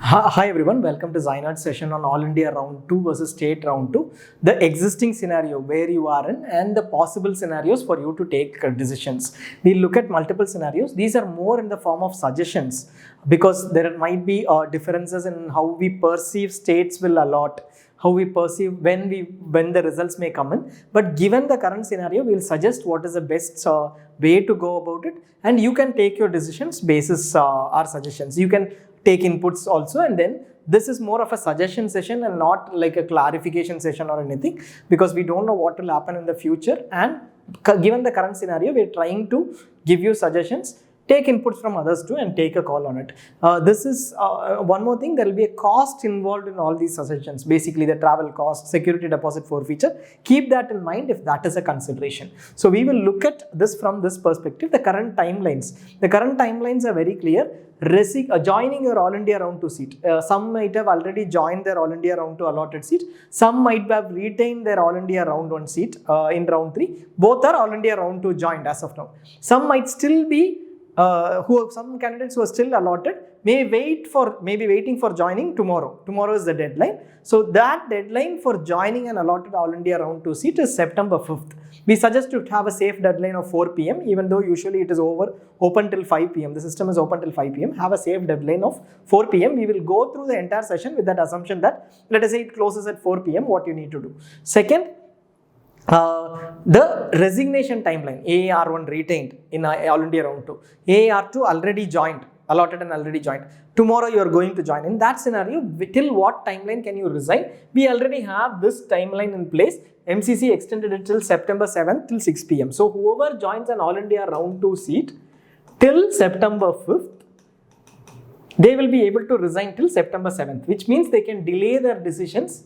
Hi everyone, welcome to Zainat's session on All India Round 2 versus State Round 2. The existing scenario where you are in and the possible scenarios for you to take decisions. We look at multiple scenarios. These are more in the form of suggestions because there might be differences in how we perceive states will allot, how we perceive when the results may come in. But given the current scenario, we will suggest what is the best way to go about it, and you can take your decisions basis our suggestions. You can take inputs also, and then this is more of a suggestion session and not like a clarification session or anything, because we don't know what will happen in the future, and given the current scenario we are trying to give you suggestions. Take inputs from others too and take a call on it. This is one more thing, there will be a cost involved in all these suggestions, basically the travel cost, security deposit forfeiture. Keep that in mind if that is a consideration. So we will look at this from this perspective. The current timelines are very clear. Joining your All India Round 2 seat. Some might have already joined their All India Round 2 allotted seat. Some might have retained their All India Round 1 seat in Round 3. Both are All India Round 2 joined as of now. Some might still be some candidates who are still allotted may be waiting for joining tomorrow. Tomorrow is the deadline. So that deadline for joining an allotted All India Round 2 seat is September 5th. We suggest to have a safe deadline of 4 p.m. even though usually it is open till 5 p.m. The system is open till 5 p.m. Have a safe deadline of 4 p.m. We will go through the entire session with that assumption that, let us say it closes at 4 p.m. what you need to do. Second, the resignation timeline. AAR1 retained in All India Round 2. AAR2 already joined, allotted and already joined. Tomorrow you are going to join. In that scenario, till what timeline can you resign? We already have this timeline in place. MCC extended it till September 7th till 6 p.m. So whoever joins an All India Round 2 seat till September 5th, they will be able to resign till September 7th, which means they can delay their decisions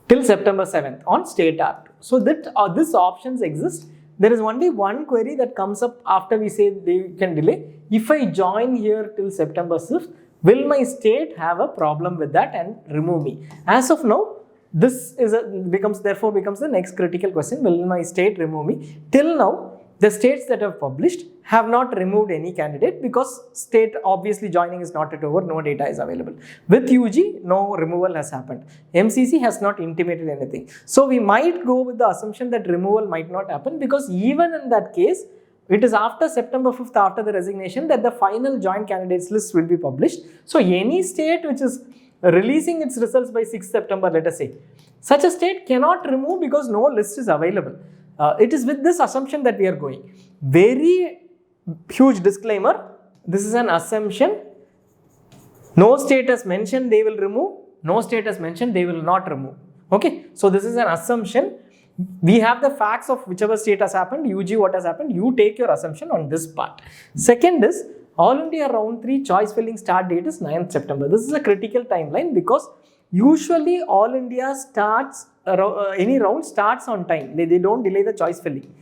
till September 7th on State Act. So that these options exist. There is only one query that comes up after we say they can delay. If I join here till September 6th, will my state have a problem with that and remove me? As of now, this is becomes the next critical question. Will my state remove me? Till now, the states that have published have not removed any candidate because state obviously joining is not yet over, no data is available. With UG, no removal has happened. MCC has not intimated anything. So we might go with the assumption that removal might not happen, because even in that case, it is after September 5th, after the resignation, that the final joint candidates list will be published. So any state which is releasing its results by 6th September, let us say, such a state cannot remove because no list is available. It is with this assumption that we are going. Very huge disclaimer, this is an assumption. No state has mentioned they will remove, no state has mentioned they will not remove. Okay, so this is an assumption. We have the facts of whichever state has happened, UG what has happened, you take your assumption on this part. Second is, All India Round 3 choice filling start date is 9th September. This is a critical timeline because usually All India starts, any round starts on time. They don't delay the choice filling.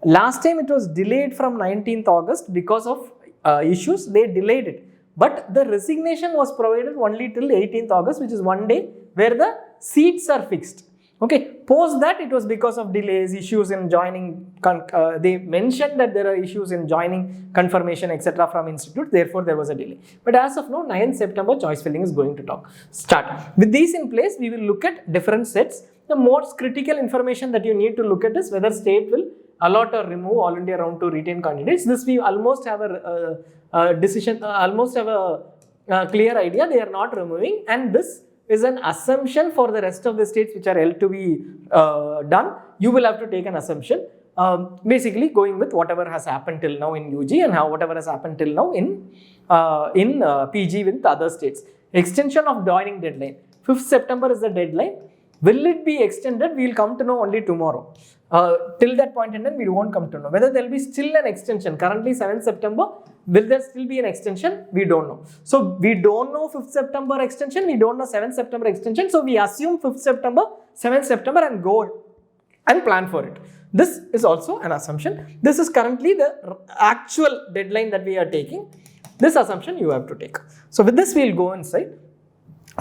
Last time it was delayed from 19th August because of issues, they delayed it. But the resignation was provided only till 18th August, which is one day where the seats are fixed. Okay, post that it was because of delays, issues in joining, they mentioned that there are issues in joining confirmation etc. from institute, therefore there was a delay. But as of now, 9th September choice filling is going to start. With these in place, we will look at different sets. The most critical information that you need to look at is whether state will allot or remove All India Round 2 retained candidates. This we almost have a decision, almost have a clear idea, they are not removing, and this is an assumption for the rest of the states which are held to be done. You will have to take an assumption, basically going with whatever has happened till now in UG and whatever has happened till now in PG with other states. Extension of joining deadline. 5th September is the deadline. Will it be extended? We will come to know only tomorrow. Till that point in time, we won't come to know. Whether there will be still an extension. Currently 7th September, will there still be an extension? We don't know. So we don't know 5th September extension, we don't know 7th September extension. So we assume 5th September, 7th September and go and plan for it. This is also an assumption. This is currently the actual deadline that we are taking. This assumption you have to take. So with this, we will go inside.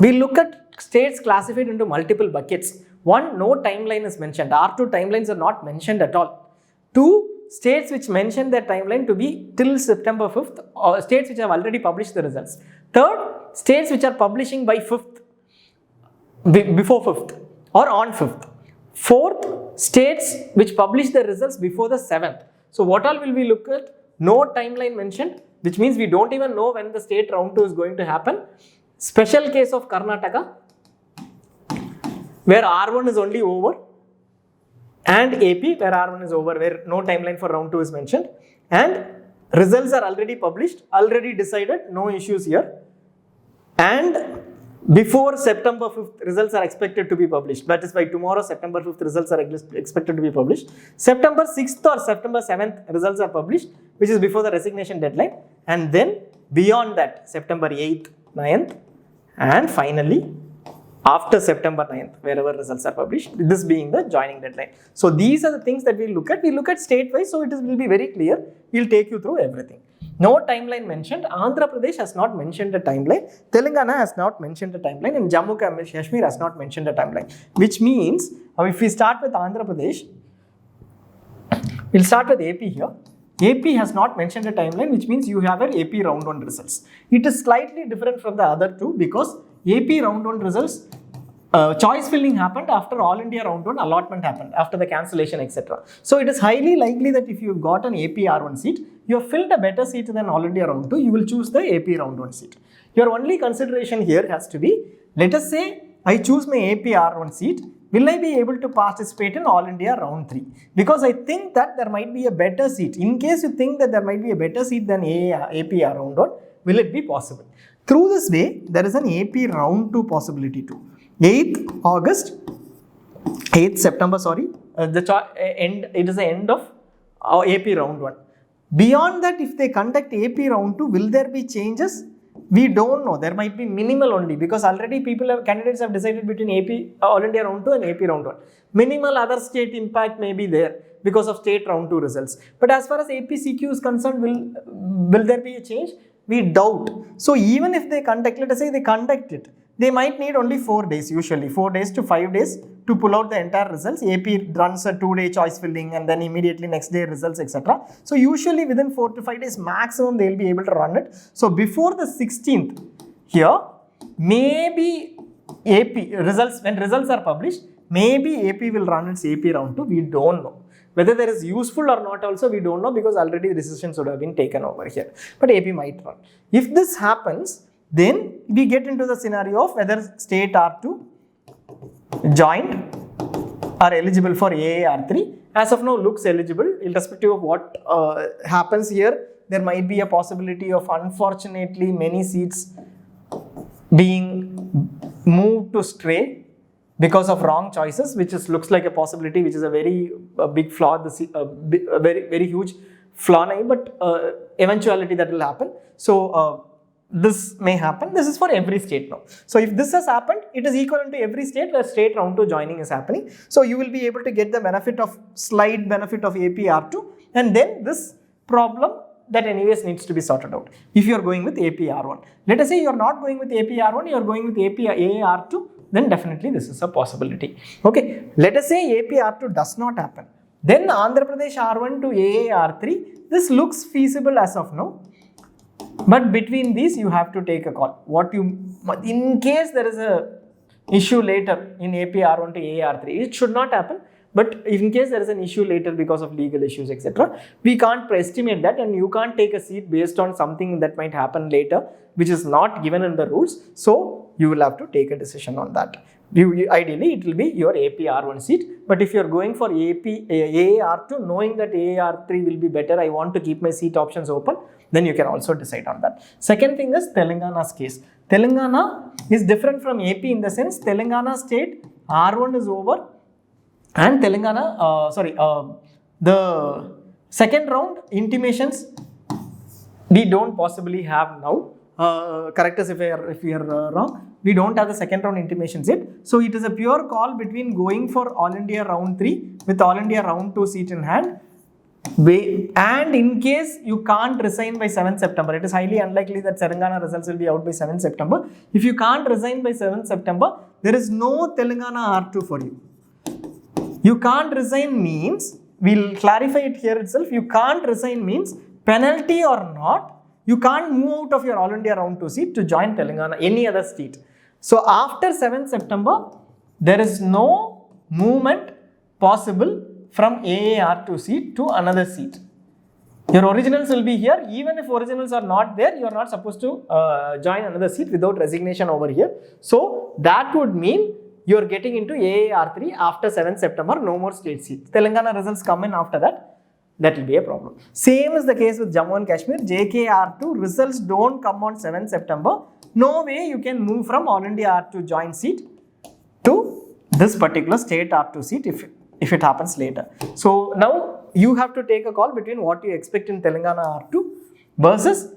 We look at states classified into multiple buckets. One, no timeline is mentioned. R2 timelines are not mentioned at all. Two, states which mention their timeline to be till September 5th, or states which have already published the results. Third, states which are publishing by 5th, before 5th or on 5th. Fourth, states which publish the results before the 7th. So what all will we look at? No timeline mentioned, which means we don't even know when the state round 2 is going to happen. Special case of Karnataka, where R1 is only over, and AP where R1 is over, where no timeline for round 2 is mentioned, and results are already published, already decided, no issues here, and before September 5th results are expected to be published. That is by tomorrow, September 5th results are expected to be published. September 6th or September 7th results are published, which is before the resignation deadline, and then beyond that September 8th, 9th, and finally after September 9th, wherever results are published, this being the joining deadline. So these are the things that we look at. We look at state-wise, so will be very clear. We'll take you through everything. No timeline mentioned. Andhra Pradesh has not mentioned a timeline. Telangana has not mentioned a timeline, and Jammu Kashmir has not mentioned a timeline. Which means, if we start with Andhra Pradesh, we'll start with AP here. AP has not mentioned a timeline, which means you have an AP round 1 results. It is slightly different from the other two because AP round 1 results, choice filling happened after All India round 1 allotment happened, after the cancellation, etc. So it is highly likely that if you got an AP R1 seat, you have filled a better seat than All India round 2, you will choose the AP round 1 seat. Your only consideration here has to be, let us say I choose my AP R1 seat, will I be able to participate in All India round 3? Because I think that there might be a better seat. In case you think that there might be a better seat than AP round 1, will it be possible? Through this way, there is an AP round 2 possibility too. 8th September, sorry, it is the end of AP round 1. Beyond that, if they conduct AP round 2, will there be changes? We don't know. There might be minimal only, because already candidates have decided between AP All India round 2 and AP round 1. Minimal other state impact may be there because of state round 2 results. But as far as AP CQ is concerned, will there be a change? We doubt. So even if they conduct, let us say they conduct it, they might need only 4 days, usually 4 days to 5 days to pull out the entire results. AP runs a 2-day choice filling and then immediately next day results, etc. So usually within 4 to 5 days maximum they will be able to run it. So before the 16th here, maybe AP results, when results are published, maybe AP will run its AP round 2, we don't know. Whether there is useful or not also we don't know, because already the decisions would have been taken over here. But AP might run. If this happens, then we get into the scenario of whether state R2 joined are eligible for AAR3. As of now looks eligible, irrespective of what happens here. There might be a possibility of, unfortunately, many seats being moved to stray because of wrong choices, which looks like a possibility, which is a very big flaw, a very huge flaw, but eventuality that will happen. So this may happen. This is for every state now. So if this has happened, it is equivalent to every state where state round 2 joining is happening. So you will be able to get the slight benefit of AP R2, and then this problem that anyways needs to be sorted out if you are going with AP R1. Let us say you are not going with AP R1, you are going with AP AAR2, then definitely this is a possibility. Okay, let us say AP R2 does not happen. Then Andhra Pradesh R1 to AAR3, this looks feasible as of now. But between these, you have to take a call. In case there is a issue later in AP R1 to AAR3, it should not happen. But in case there is an issue later because of legal issues, etc., we can't estimate that, and you can't take a seat based on something that might happen later, which is not given in the rules. So you will have to take a decision on that. Ideally, it will be your AP R1 seat. But if you are going for AAR2, knowing that AAR3 will be better, I want to keep my seat options open, then you can also decide on that. Second thing is Telangana's case. Telangana is different from AP in the sense Telangana state R1 is over, and Telangana, the second round intimations we don't possibly have now. Correct us if we are wrong. We don't have the second round intimations yet. So it is a pure call between going for All India round 3 with All India round 2 seat in hand. And in case you can't resign by 7th September, it is highly unlikely that Telangana results will be out by 7th September. If you can't resign by 7th September, there is no Telangana R2 for you. You can't resign means we'll clarify it here itself. You can't resign means penalty or not, you can't move out of your All India Round 2 seat to join Telangana, any other state. So after 7th September, there is no movement possible from AAR2 seat to another seat. Your originals will be here. Even if originals are not there, you are not supposed to join another seat without resignation over here. So that would mean you are getting into AAR3 after 7th September, no more state seats. Telangana results come in after that, that will be a problem. Same is the case with Jammu and Kashmir. JKR2 results don't come on 7th September. No way you can move from All India R2 joint seat to this particular state R2 seat if it happens later. So now you have to take a call between what you expect in Telangana R2 versus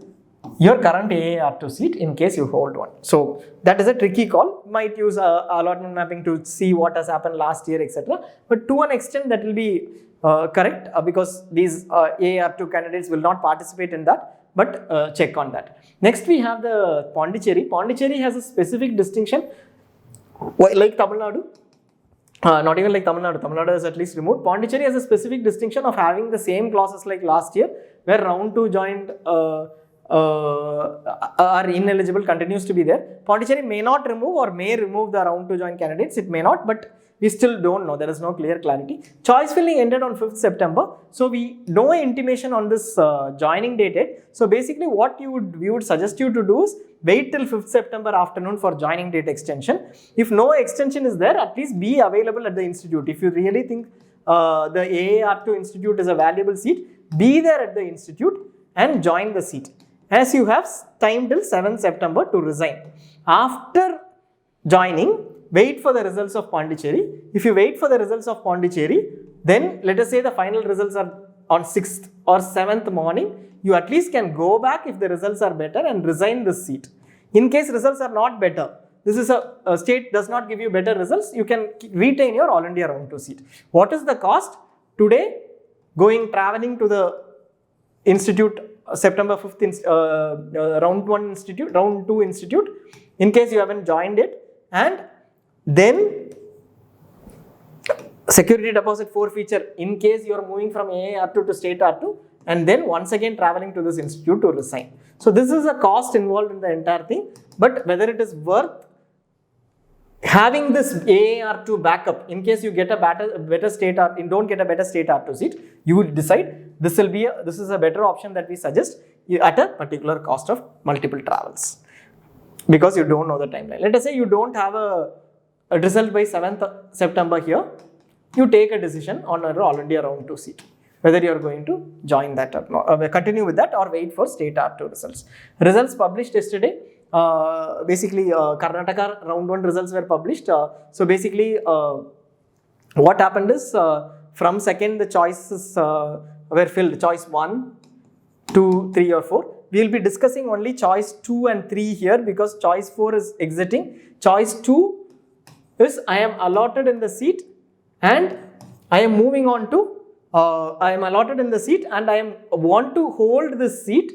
your current AAR2 seat in case you hold one. So that is a tricky call. Might use allotment mapping to see what has happened last year, etc. But to an extent that will be correct because these AAR2 candidates will not participate in that, but check on that. Next we have the Pondicherry. Pondicherry has a specific distinction like Tamil Nadu. Not even like Tamil Nadu. Tamil Nadu is at least removed. Pondicherry has a specific distinction of having the same clauses like last year, where round 2 joined are ineligible continues to be there. Pondicherry may not remove or may remove the round 2 joint candidates. It may not, but we still don't know. There is no clear clarity. Choice filling ended on 5th September. So we no intimation on this joining date. So basically what we would suggest you to do is wait till 5th September afternoon for joining date extension. If no extension is there, at least be available at the institute. If you really think the AAR2 institute is a valuable seat, be there at the institute and join the seat, as you have time till 7th September to resign. After joining, wait for the results of Pondicherry. If you wait for the results of Pondicherry, then let us say the final results are on 6th or 7th morning, you at least can go back if the results are better and resign this seat. In case results are not better, this is a state does not give you better results, you can retain your All India Round 2 seat. What is the cost? Today, traveling to the institute, September 5th, round 1 institute, round 2 institute, in case you haven't joined it, and then security deposit forfeiture in case you are moving from AAR2 to state R2, and then once again traveling to this institute to resign. So this is a cost involved in the entire thing, but whether it is worth having this AAR2 backup in case you get a better state or don't get a better state R2 seat, you will decide this is a better option that we suggest at a particular cost of multiple travels, because you don't know the timeline. Let us say you don't have a result by 7th September here, you take a decision on an All India Round 2 seat, whether you are going to join that or not, continue with that or wait for state R2 results. Results published yesterday, basically Karnataka Round 1 results were published. So basically what happened is from 2nd the choices were filled, choice 1, 2, 3 or 4. We will be discussing only choice 2 and 3 here because choice 4 is exiting. Choice 2 is I am allotted in the seat and I am moving on to I am allotted in the seat and I want to hold this seat,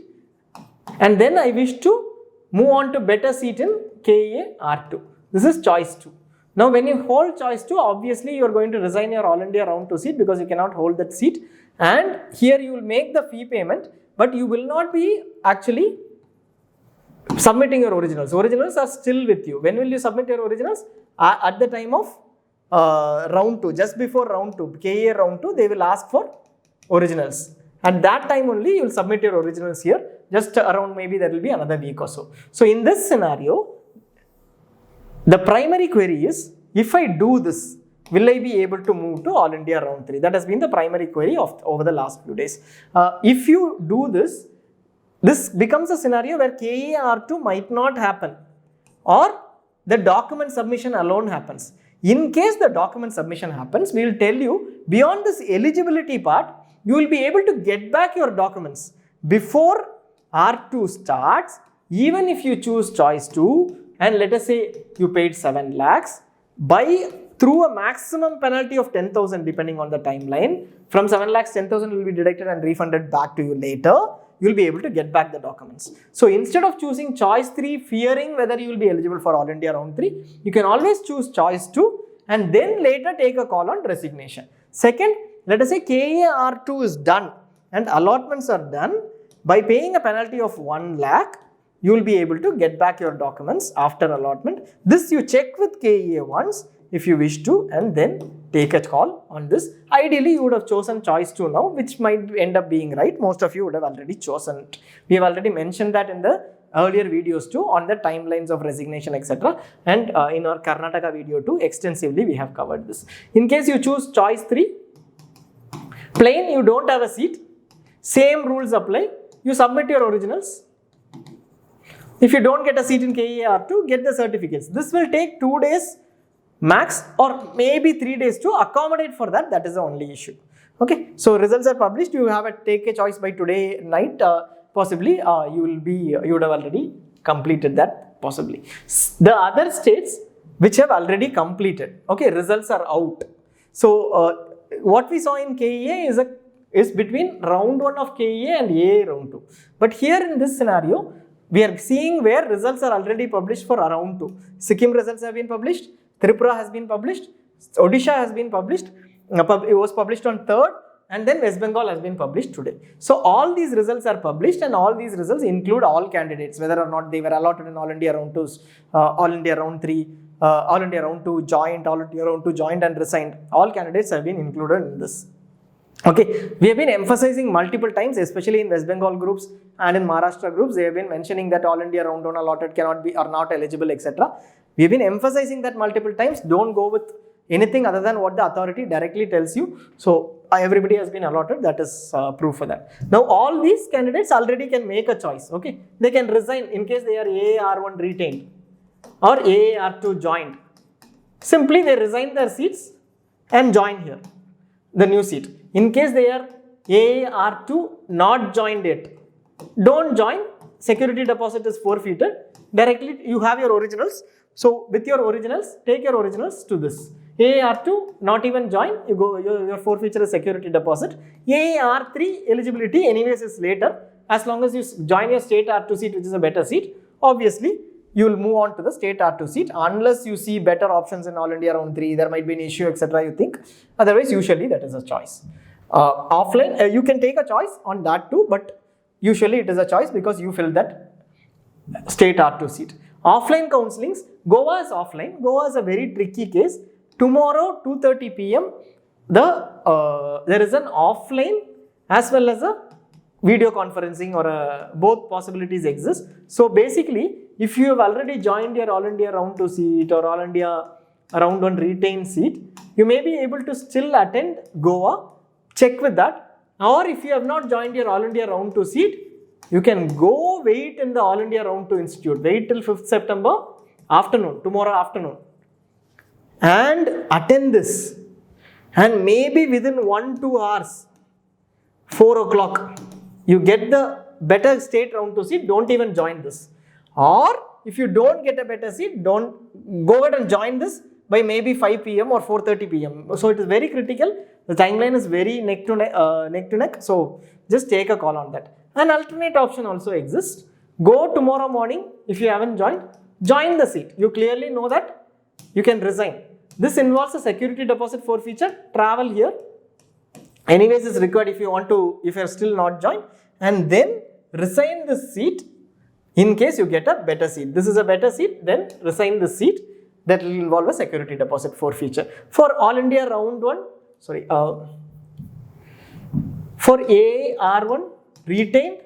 and then I wish to move on to better seat in KEA R2. This is choice 2. Now when you hold choice 2, obviously you are going to resign your All India Round 2 seat because you cannot hold that seat, and here you will make the fee payment, but you will not be actually submitting your originals. Originals are still with you. When will you submit your originals? At the time of round 2, just before round 2, KEA round 2, they will ask for originals. At that time only you will submit your originals here, just around maybe there will be another week or so. So in this scenario, the primary query is, if I do this, will I be able to move to All India Round 3? That has been the primary query over the last few days. If you do this, this becomes a scenario where KEA R2 might not happen, or the document submission alone happens. In case the document submission happens, we will tell you beyond this eligibility part, you will be able to get back your documents before R2 starts, even if you choose choice 2 and let us say you paid 7 lakhs, through a maximum penalty of 10,000 depending on the timeline. From 7 lakhs, 10,000 will be deducted and refunded back to you later. You will be able to get back the documents. So instead of choosing choice 3, fearing whether you will be eligible for All India Round 3, you can always choose choice 2 and then later take a call on resignation. Second, let us say KAR2 is done and allotments are done. By paying a penalty of 1 lakh, you will be able to get back your documents after allotment. This you check with KEA once if you wish to, and then take a call on this. Ideally, you would have chosen choice 2 now, which might end up being right. Most of you would have already chosen it. We have already mentioned that in the earlier videos too, on the timelines of resignation, etc. And in our Karnataka video too, extensively we have covered this. In case you choose choice 3, plain, you don't have a seat, same rules apply. You submit your originals. If you don't get a seat in KAR2, get the certificates. This will take 2 days max, or maybe 3 days to accommodate for that. That is the only issue. Okay, so results are published. You have to take a choice by today night. Possibly you would have already completed that, possibly. The other states which have already completed, okay, results are out. So what we saw in KEA is between round 1 of KEA and AA round 2. But here in this scenario, we are seeing where results are already published for round 2. Sikkim results have been published, Tripura has been published, Odisha has been published, it was published on 3rd, and then West Bengal has been published today. So all these results are published, and all these results include all candidates, whether or not they were allotted in All India round 2, All India round 3, All India round 2 joint, All India round 2 joint and resigned. All candidates have been included in this. Okay, we have been emphasizing multiple times, especially in West Bengal groups and in Maharashtra groups, they have been mentioning that All India round 1 allotted cannot be, or not eligible, etc. We have been emphasizing that multiple times. Don't go with anything other than what the authority directly tells you. So everybody has been allotted, that is proof for that. Now all these candidates already can make a choice. Okay, they can resign in case they are AAR1 retained or AAR2 joined. Simply they resign their seats and join here, the new seat. In case they are AAR2 not joined yet, don't join. Security deposit is forfeited. Directly you have your originals. So with your originals, take your originals to this. AAR2 not even join, you go, your forfeiture is security deposit. AAR3 eligibility anyways is later. As long as you join your state R2 seat, which is a better seat, obviously you will move on to the state R2 seat unless you see better options in All India round 3, there might be an issue, etc. you think. Otherwise, usually that is a choice. Offline, you can take a choice on that too, but usually it is a choice because you fill that state R2 seat. Offline counselings, Goa is offline. Goa is a very tricky case. Tomorrow 2:30 p.m. There is an offline as well as a video conferencing, or both possibilities exist. So basically, if you have already joined your All India round 2 seat or All India round 1 retained seat, you may be able to still attend Goa. Check with that. Or if you have not joined your All India round 2 seat, you can go wait in the All India round 2 institute. Wait till 5th September afternoon, tomorrow afternoon, and attend this. And maybe within 1-2 hours, 4 o'clock, you get the better state round 2 seat, don't even join this. Or if you don't get a better seat, don't go ahead and join this by maybe 5 p.m. or 4:30 p.m. So it is very critical. The timeline is very neck to neck. So just take a call on that. An alternate option also exists. Go tomorrow morning, if you haven't joined, join the seat. You clearly know that you can resign. This involves a security deposit forfeiture. Travel here. Anyways, is required if you want to, if you are still not joined, and then resign the seat in case you get a better seat. This is a better seat, then resign the seat. That will involve a security deposit forfeiture. For All India round 1, for AAR1 retained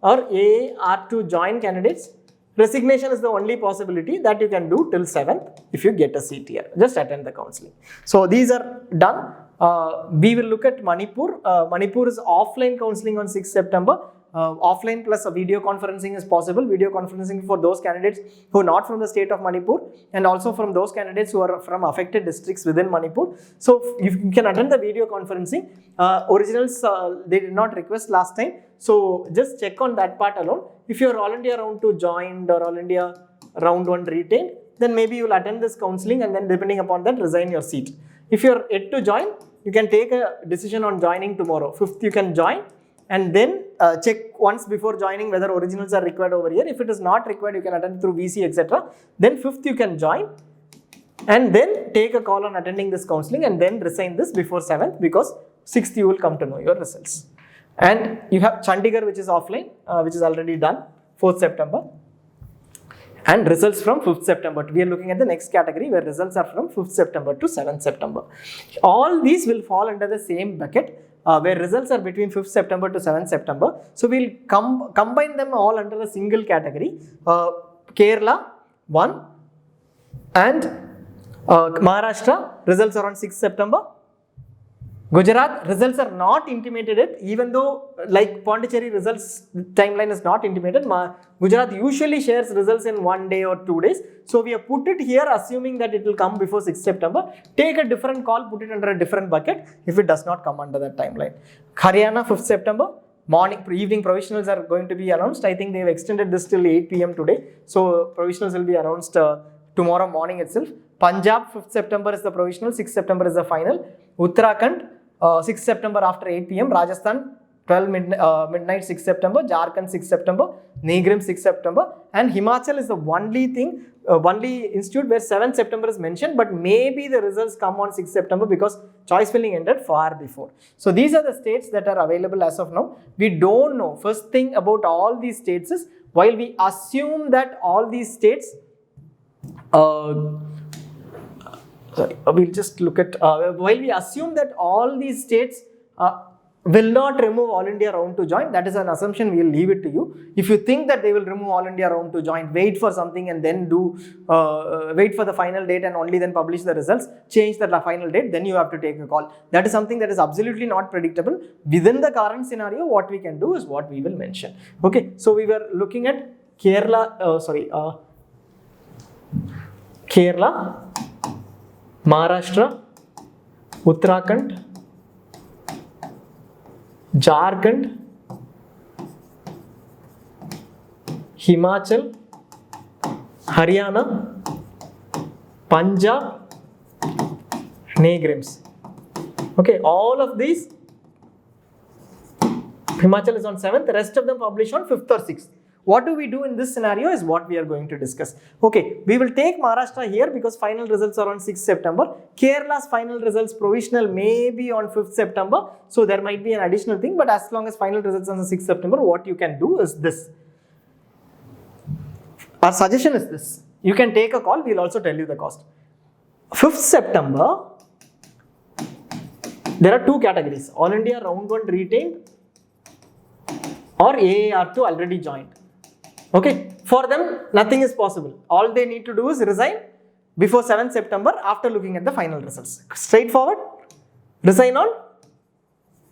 or AAR2 joined candidates, resignation is the only possibility that you can do till 7th if you get a seat here. Just attend the counselling. So these are done. We will look at Manipur. Manipur is offline counselling on 6th September. Offline plus a video conferencing is possible. Video conferencing for those candidates who are not from the state of Manipur, and also from those candidates who are from affected districts within Manipur. So you can attend the video conferencing. Originals they did not request last time, so just check on that part alone. If you are All India round 2 joined or All India round 1 retained, then maybe you will attend this counselling and then depending upon that resign your seat. If you are yet to join, you can take a decision on joining tomorrow. 5th you can join, and then check once before joining whether originals are required over here. If it is not required, you can attend through VC, etc. Then 5th you can join, and then take a call on attending this counselling and then resign this before 7th, because 6th you will come to know your results. And you have Chandigarh, which is offline, which is already done, 4th September. And results from 5th September. We are looking at the next category where results are from 5th September to 7th September. All these will fall under the same bucket where results are between 5th September to 7th September. So we'll combine them all under a single category. Kerala 1 and Maharashtra results are on 6th September. Gujarat results are not intimated yet, even though like Pondicherry results timeline is not intimated. Gujarat usually shares results in 1 day or 2 days. So we have put it here assuming that it will come before 6th September. Take a different call, put it under a different bucket if it does not come under that timeline. Haryana 5th September. Evening provisionals are going to be announced. I think they have extended this till 8 p.m. today. So provisionals will be announced tomorrow morning itself. Punjab 5th September is the provisional, 6th September is the final. Uttarakhand 6th September after 8 p.m. Rajasthan 12 midnight 6th September. Jharkhand 6th September. Nigrim 6th September. And Himachal is the only institute where 7th September is mentioned, but maybe the results come on 6th September because choice filling ended far before. So these are the states that are available as of now. We don't know. First thing about all these states is, while we assume that all these states we'll just look at, while we assume that all these states will not remove All India Round to join, that is an assumption, we will leave it to you. If you think that they will remove All India Round to join, wait for something and then wait for the final date and only then publish the results, change the final date, then you have to take a call. That is something that is absolutely not predictable. Within the current scenario, what we can do is what we will mention. Okay, so we were looking at Kerala, Maharashtra, Uttarakhand, Jharkhand, Himachal, Haryana, Punjab, Nigrims. Okay, all of these, Himachal is on 7th, the rest of them publish on 5th or 6th. What do we do in this scenario is what we are going to discuss. Okay, we will take Maharashtra here because final results are on 6th September. Kerala's final results provisional may be on 5th September. So there might be an additional thing, but as long as final results on 6th September, what you can do is this. Our suggestion is this. You can take a call, we will also tell you the cost. 5th September, there are two categories, All India Round 1 retained or AAR2 already joined. Okay, for them nothing is possible. All they need to do is resign before 7th September after looking at the final results. Straightforward, resign on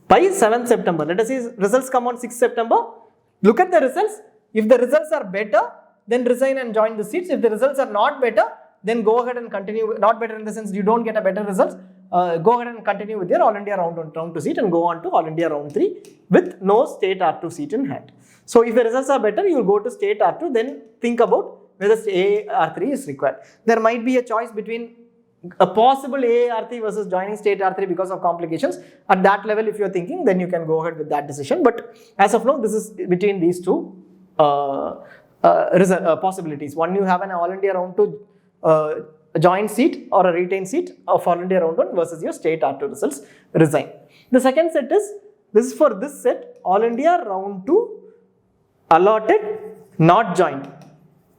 by 7th September. Let us see results come on 6th September. Look at the results. If the results are better, then resign and join the seats. If the results are not better, then go ahead and continue. Not better in the sense you don't get a better results. Go ahead and continue with your All India Round 2 seat and go on to All India Round 3 with no State R2 seat in hand. So if the results are better, you will go to State R2, then think about whether AR3 is required. There might be a choice between a possible AR3 versus joining State R3 because of complications. At that level, if you are thinking, then you can go ahead with that decision. But as of now, this is between these two possibilities. One, you have an All India Round 2 joint seat or a retained seat of All India Round 1 versus your State R2 results, resign. The second set is, this is for this set, All India Round 2 allotted, not joined.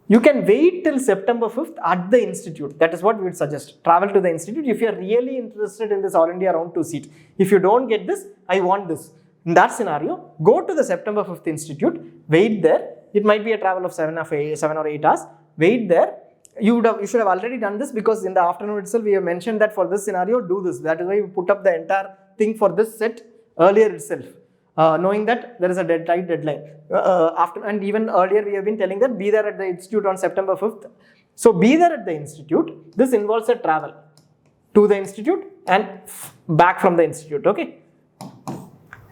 You can wait till September 5th at the institute. That is what we would suggest. Travel to the institute if you are really interested in this All India Round 2 seat. If you don't get this, I want this. In that scenario, go to the September 5th institute, wait there. It might be a travel of 7 or 8 hours. Wait there. You should have already done this because in the afternoon itself we have mentioned that for this scenario, do this. That is why we put up the entire thing for this set earlier itself. Knowing that there is a tight deadline. And even earlier we have been telling that be there at the institute on September 5th. So be there at the institute. This involves a travel to the institute and back from the institute. Okay.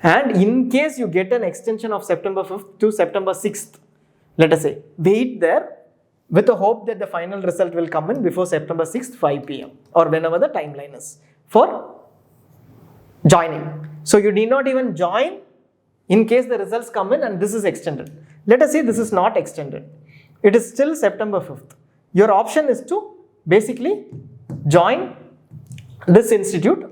And in case you get an extension of September 5th to September 6th, let us say, wait there with the hope that the final result will come in before September 6th, 5 p.m. or whenever the timeline is for joining. So you need not even join in case the results come in and this is extended. Let us say this is not extended. It is still September 5th. Your option is to basically join this institute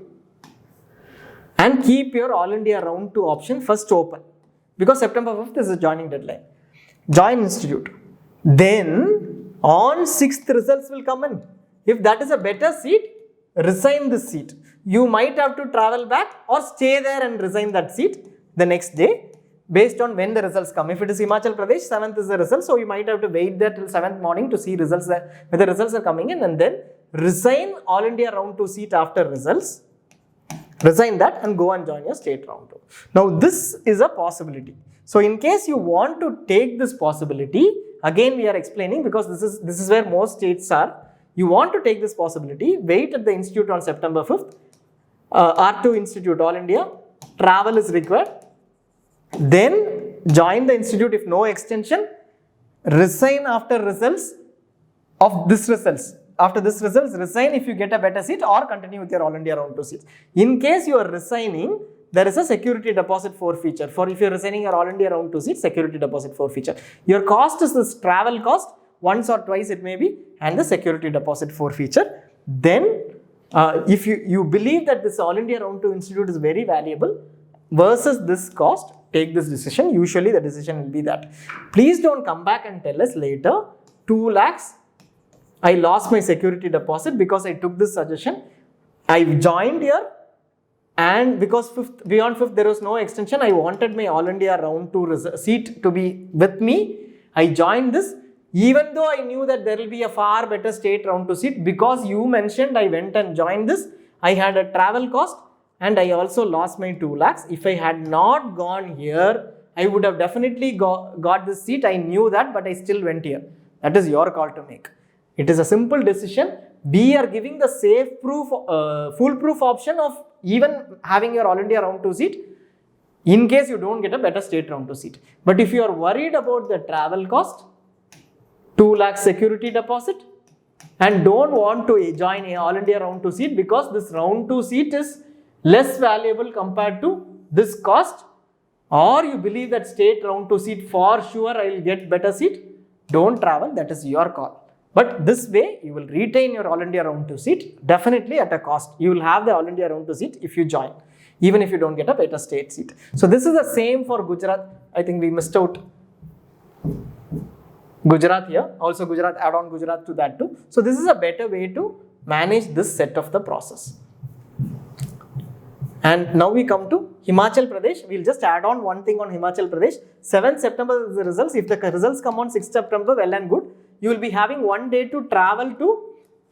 and keep your All India Round 2 option first open, because September 5th is the joining deadline. Join institute. Then on 6th results will come in. If that is a better seat, resign this seat. You might have to travel back or stay there and resign that seat the next day based on when the results come. If it is Himachal Pradesh, 7th is the result, so you might have to wait there till 7th morning to see results there, whether the results are coming in, and then resign All India Round 2 seat after results. Resign that and go and join your state round 2. Now this is a possibility. So in case you want to take this possibility, again we are explaining, because this is where most states are. You want to take this possibility, wait at the institute on September 5th, R2 institute All India, travel is required, then join the institute if no extension, resign after results of this results. After this results, resign if you get a better seat, or continue with your All India Round 2 seats. In case you are resigning, there is a security deposit forfeiture. For if you are resigning your All India Round 2 seats, security deposit forfeiture. Your cost is this travel cost, once or twice it may be, and the security deposit forfeiture. Then if you believe that this All India Round 2 institute is very valuable versus this cost, take this decision. Usually the decision will be that. Please don't come back and tell us later, 2 lakhs, I lost my security deposit because I took this suggestion. I joined here, and because beyond 5th there was no extension, I wanted my All India Round 2 seat to be with me. I joined this, even though I knew that there will be a far better state Round 2 seat. Because you mentioned, I went and joined this. I had a travel cost and I also lost my 2 lakhs. If I had not gone here, I would have definitely got this seat. I knew that, but I still went here. That is your call to make. It is a simple decision. We are giving the foolproof option of even having your All India Round 2 seat in case you don't get a better state Round 2 seat. But if you are worried about the travel cost, 2 lakh security deposit, and don't want to join a All India Round 2 seat because this Round 2 seat is less valuable compared to this cost, or you believe that state Round 2 seat for sure I will get better seat, don't travel. That is your call. But this way, you will retain your All India Round 2 seat, definitely at a cost. You will have the All India Round 2 seat if you join, even if you don't get a better state seat. So this is the same for Gujarat. I think we missed out Gujarat here. Also Gujarat, add on Gujarat to that too. So this is a better way to manage this set of the process. And now we come to Himachal Pradesh. We'll just add on one thing on Himachal Pradesh. 7th September is the results. If the results come on 6th September, well and good. You will be having 1 day to travel to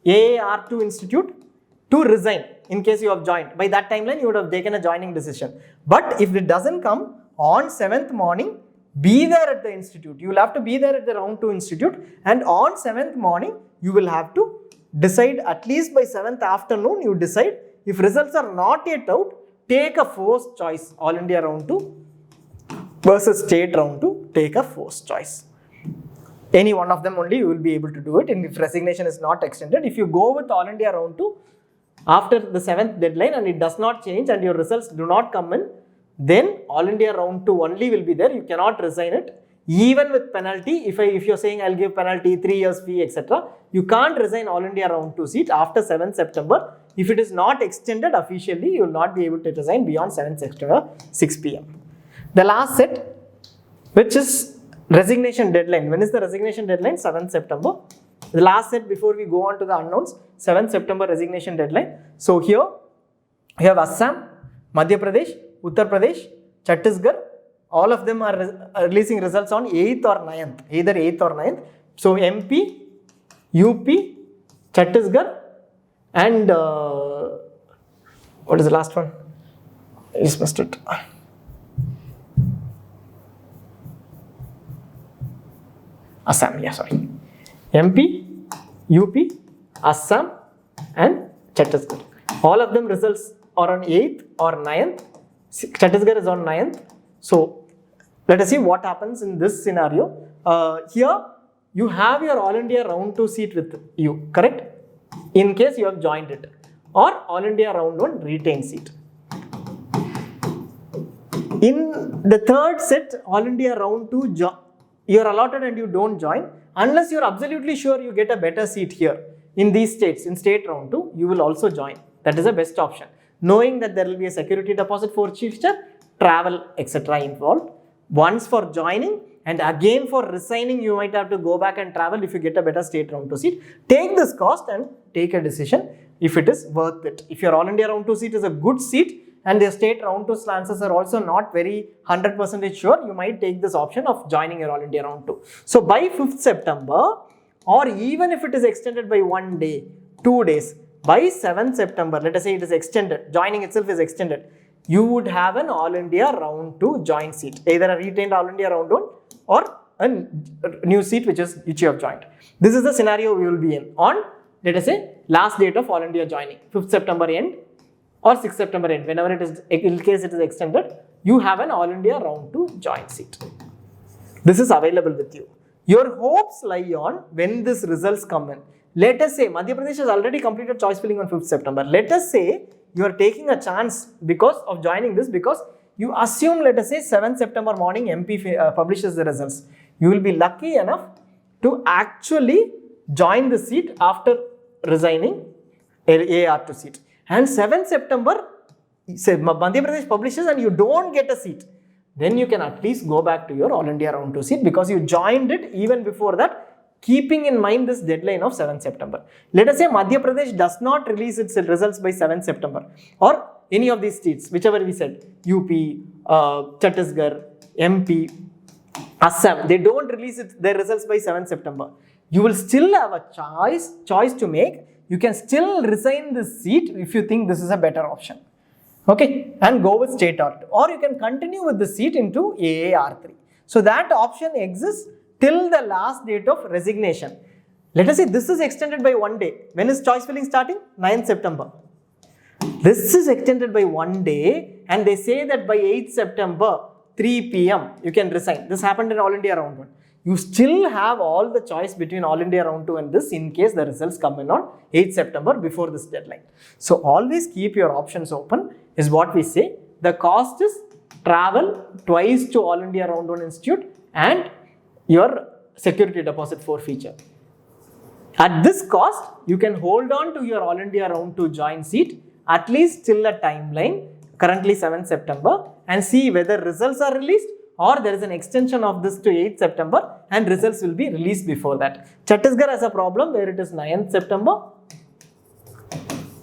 AAR2 Institute to resign in case you have joined. By that timeline, you would have taken a joining decision. But if it doesn't come, on 7th morning, be there at the institute. You will have to be there at the Round 2 Institute, and on 7th morning, you will have to decide, at least by 7th afternoon, you decide. If results are not yet out, take a forced choice. All India Round 2 versus state Round 2, take a forced choice. Any one of them only you will be able to do it, and if resignation is not extended. If you go with All India Round 2 after the 7th deadline and it does not change and your results do not come in, then All India Round 2 only will be there. You cannot resign it, even with penalty. If you're saying I'll give penalty, 3 years fee, etc., you can't resign All India Round 2 seat after 7th September. If it is not extended officially, you will not be able to resign beyond 7th September, 6 p.m. The last set, which is resignation deadline. When is the resignation deadline? 7th September. The last set before we go on to the unknowns, 7th September resignation deadline. So here, you have Assam, Madhya Pradesh, Uttar Pradesh, Chhattisgarh. All of them are releasing results on 8th or 9th, either 8th or 9th. So MP, UP, Chhattisgarh, and what is the last one? I just missed it. Assam, yeah, sorry. MP, UP, Assam, and Chhattisgarh. All of them results are on 8th or 9th. Chhattisgarh is on 9th. So let us see what happens in this scenario. Here, you have your All India Round 2 seat with you, correct? In case you have joined it. Or All India Round 1 retained seat. In the third set, All India Round 2, you are allotted and you don't join. Unless you are absolutely sure you get a better seat here. In these states, in state Round 2, you will also join. That is the best option. knowing that there will be a security deposit forfeiture, travel, etc. involved. Once for joining, and again for resigning, you might have to go back and travel if you get a better state round 2 seat. Take this cost and take a decision if it is worth it. If your All India round 2 seat is a good seat and the state round 2 chances are also not very 100% sure, you might take this option of joining your All India round 2. So by 5th September, or even if it is extended by 1 day, 2 days, by 7th September, let us say it is extended, joining itself is extended, you would have an All India round 2 joint seat, either a retained All India round 1 or a new seat which you have joined. This is the scenario we will be in on, let us say, last date of All India joining, 5th September end or 6th September end, whenever it is, in case it is extended, you have an All India round 2 joint seat. This is available with you. Your hopes lie on when these results come in. Let us say Madhya Pradesh has already completed choice filling on 5th September. Let us say you are taking a chance because of joining this, because you assume, let us say 7th September morning MP publishes the results. You will be lucky enough to actually join the seat after resigning AR2 seat. And 7th September, say Madhya Pradesh publishes and you don't get a seat. Then you can at least go back to your All India round 2 seat because you joined it even before that, keeping in mind this deadline of 7th September. Let us say Madhya Pradesh does not release its results by 7th September or any of these states, whichever we said, UP, Chhattisgarh, MP, Assam, they don't release their results by 7th September. You will still have a choice to make. You can still resign this seat if you think this is a better option. Okay, and go with state R2, or you can continue with the seat into AAR3. So that option exists till the last date of resignation. Let us say this is extended by 1 day. When is choice filling starting? 9th September. This is extended by 1 day and they say that by 8th September, 3 p.m. you can resign. This happened in All India round 1. You still have all the choice between All India round 2 and this in case the results come in on 8th September before this deadline. So always keep your options open is what we say. The cost is travel twice to All India round 1 institute and your security deposit forfeiture. At this cost, you can hold on to your All India round 2 joint seat at least till a timeline, currently 7th September, and see whether results are released or there is an extension of this to 8th September and results will be released before that. Chhattisgarh has a problem where it is 9th September.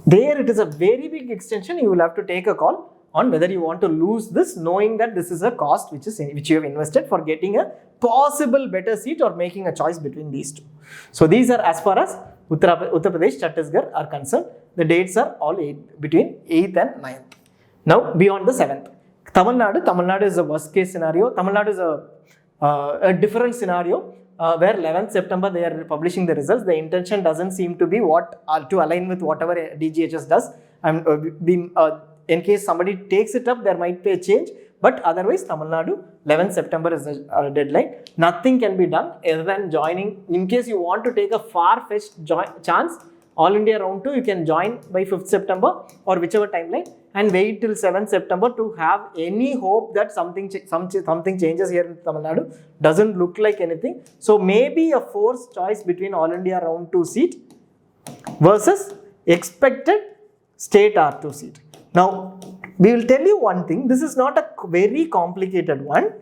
There it is a very big extension. You will have to take a call on whether you want to lose this, knowing that this is a cost which you have invested for getting a possible better seat or making a choice between these two. So these are as far as Uttar Pradesh, Chhattisgarh are concerned. The dates are all between 8th and 9th. Now beyond the 7th. Tamil Nadu is a worst case scenario. Tamil Nadu is a different scenario where 11th September they are publishing the results. The intention doesn't seem to be to align with whatever DGHS does. In case somebody takes it up, there might be a change. But otherwise, Tamil Nadu, 11th September is the deadline. Nothing can be done other than joining. In case you want to take a far-fetched chance, All India round 2, you can join by 5th September or whichever timeline and wait till 7th September to have any hope that something changes here in Tamil Nadu. Doesn't look like anything. So maybe a forced choice between All India round 2 seat versus expected state R2 seat. Now, we will tell you one thing. This is not a very complicated one.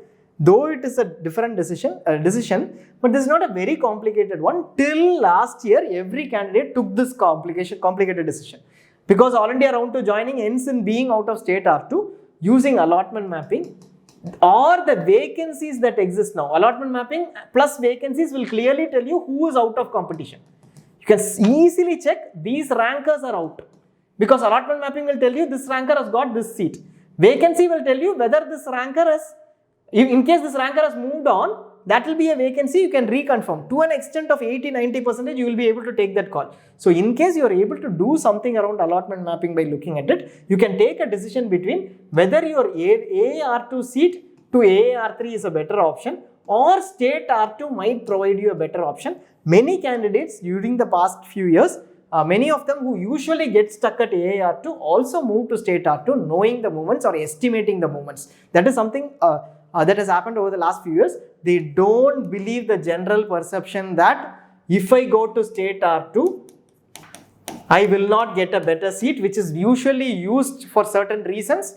Though it is a different decision, but this is not a very complicated one. Till last year, every candidate took this complicated decision. Because All India round 2 joining ends in being out of state R2 using allotment mapping or the vacancies that exist now. Allotment mapping plus vacancies will clearly tell you who is out of competition. You can easily check these rankers are out. Because allotment mapping will tell you this ranker has got this seat. Vacancy will tell you whether this ranker has, in case this ranker has moved on, that will be a vacancy you can reconfirm. To an extent of 80-90%, you will be able to take that call. So in case you are able to do something around allotment mapping by looking at it, you can take a decision between whether your AR2 seat to AR3 is a better option or state R2 might provide you a better option. Many candidates during the past few years, many of them who usually get stuck at AR2 also move to state R2 knowing the movements or estimating the movements. That is something that has happened over the last few years. They don't believe the general perception that if I go to state R2, I will not get a better seat, which is usually used for certain reasons,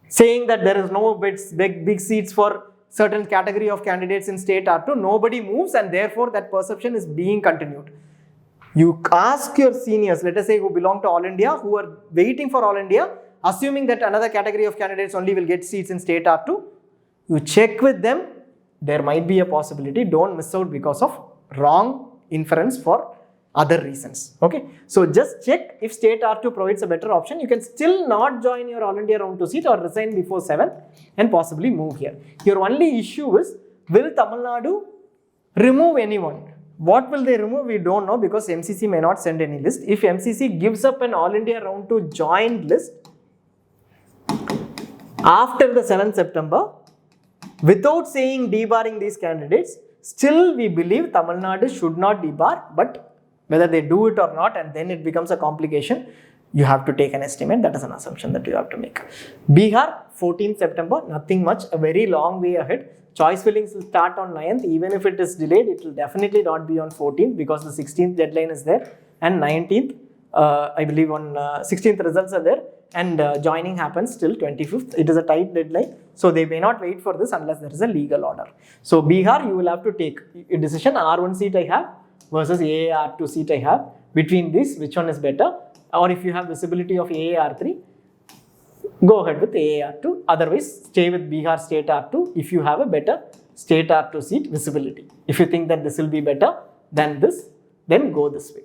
saying that there is no big seats for certain category of candidates in state R2, nobody moves, and therefore that perception is being continued. You ask your seniors, let us say who belong to All India, who are waiting for All India, assuming that another category of candidates only will get seats in state R2, you check with them, there might be a possibility, don't miss out because of wrong inference for other reasons. Okay, so just check if state R2 provides a better option. You can still not join your All India round 2 seat or resign before 7 and possibly move here. Your only issue is, will Tamil Nadu remove anyone? What will they remove? We don't know, because MCC may not send any list. If MCC gives up an All India round 2 joined list after the 7th September, without saying debarring these candidates, still we believe Tamil Nadu should not debar, but whether they do it or not, and then it becomes a complication, you have to take an estimate. That is an assumption that you have to make. Bihar, 14th September, nothing much, a very long way ahead. Choice fillings will start on 9th. Even if it is delayed, it will definitely not be on 14th, because the 16th deadline is there, and 19th, I believe on 16th results are there, and joining happens till 25th. It is a tight deadline, so they may not wait for this unless there is a legal order. So Bihar, you will have to take a decision. R1 seat I have versus AAR2 seat I have. Between this, which one is better? Or if you have visibility of AAR3, go ahead with AAR2. Otherwise, stay with Bihar state R2 if you have a better state R2 seat visibility. If you think that this will be better than this, then go this way.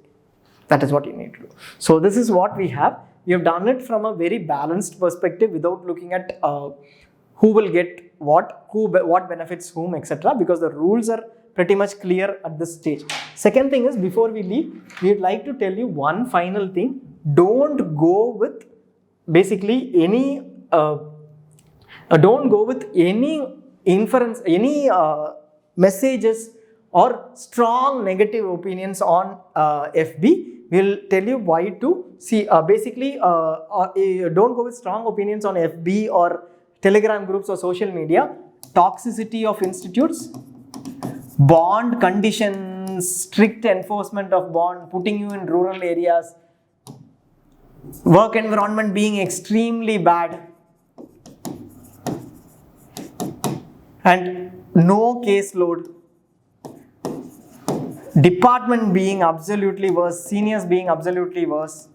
That is what you need to do. So this is what we have. We have done it from a very balanced perspective without looking at who will get what, what benefits whom, etc. because the rules are pretty much clear at this stage. Second thing is, before we leave, we would like to tell you one final thing. Don't go with basically any, don't go with any inference, any messages or strong negative opinions on FB. We'll tell you why to see. Basically, don't go with strong opinions on FB or Telegram groups or social media. Toxicity of institutes, bond conditions, strict enforcement of bond, putting you in rural areas, work environment being extremely bad, and no caseload, department being absolutely worse, seniors being absolutely worse.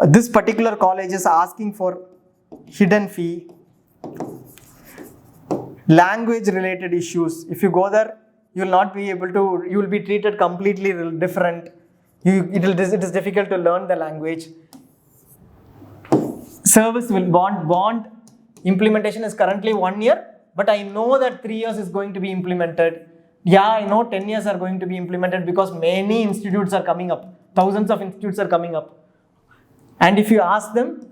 This particular college is asking for hidden fee. Language related issues. If you go there, you will not be able to, you will be treated completely different. It is difficult to learn the language. Service will bond implementation is currently 1 year, but I know that 3 years is going to be implemented. Yeah, I know 10 years are going to be implemented because many institutes are coming up. Thousands of institutes are coming up. And if you ask them,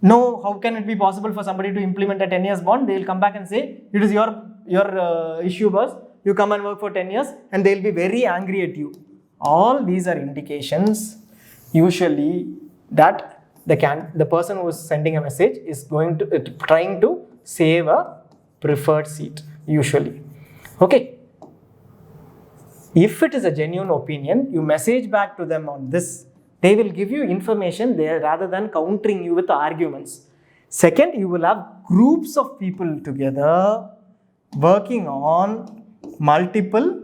no, how can it be possible for somebody to implement a 10 years bond? They will come back and say, it is your issue, boss. You come and work for 10 years, and they will be very angry at you. All these are indications usually that the person who is sending a message is going to trying to save a preferred seat usually. Okay. If it is a genuine opinion, you message back to them on this. They will give you information there rather than countering you with arguments. Second, you will have groups of people together working on multiple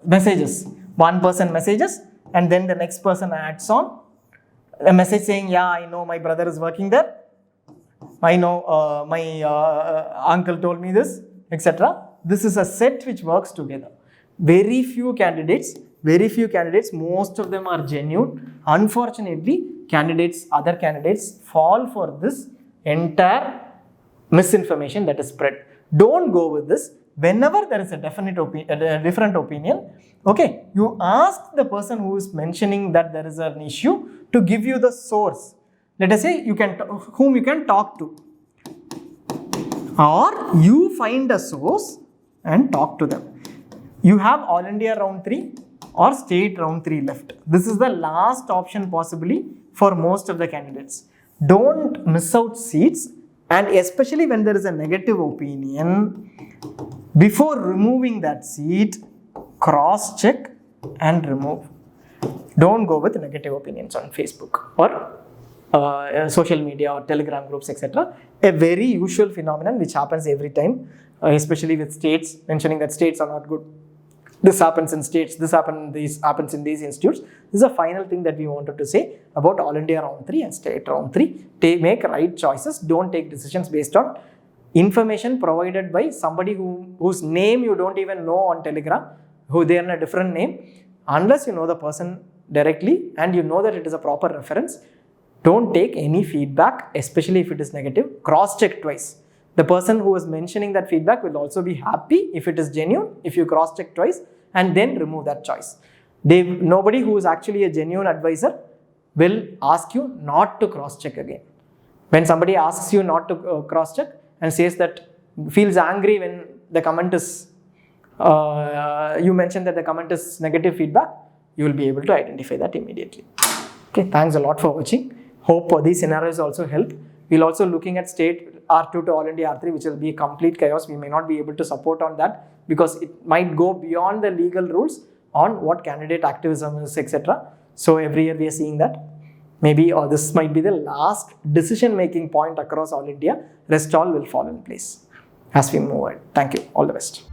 messages. One person messages and then the next person adds on a message saying, yeah, I know my brother is working there. I know my uncle told me this, etc. This is a set which works together. Very few candidates, most of them are genuine. Unfortunately, other candidates fall for this entire misinformation that is spread. Don't go with this. Whenever there is a different opinion, okay, you ask the person who is mentioning that there is an issue to give you the source. Let us say whom you can talk to. Or you find a source and talk to them. You have All India round 3 or state round 3 left. This is the last option possibly for most of the candidates. Don't miss out seats, and especially when there is a negative opinion, before removing that seat, cross check and remove. Don't go with negative opinions on Facebook or social media or Telegram groups, etc. A very usual phenomenon which happens every time, especially with states mentioning that states are not good. This happens in states, this happens in these institutes. This is a final thing that we wanted to say about All India Round 3 and State Round 3. Make right choices. Don't take decisions based on information provided by somebody whose name you don't even know on Telegram, who they are in a different name. Unless you know the person directly and you know that it is a proper reference, don't take any feedback, especially if it is negative. Cross-check twice. The person who is mentioning that feedback will also be happy if it is genuine, if you cross-check twice and then remove that choice. Nobody who is actually a genuine advisor will ask you not to cross-check again. When somebody asks you not to cross-check and says that, feels angry when the comment is, you mention that the comment is negative feedback, you will be able to identify that immediately. Okay, thanks a lot for watching. Hope these scenarios also help. We'll also looking at state R2 to All India R3, which will be a complete chaos. We may not be able to support on that because it might go beyond the legal rules on what candidate activism is, etc. So every year we are seeing that. Maybe this might be the last decision-making point across all India. Rest all will fall in place as we move ahead. Thank you. All the best.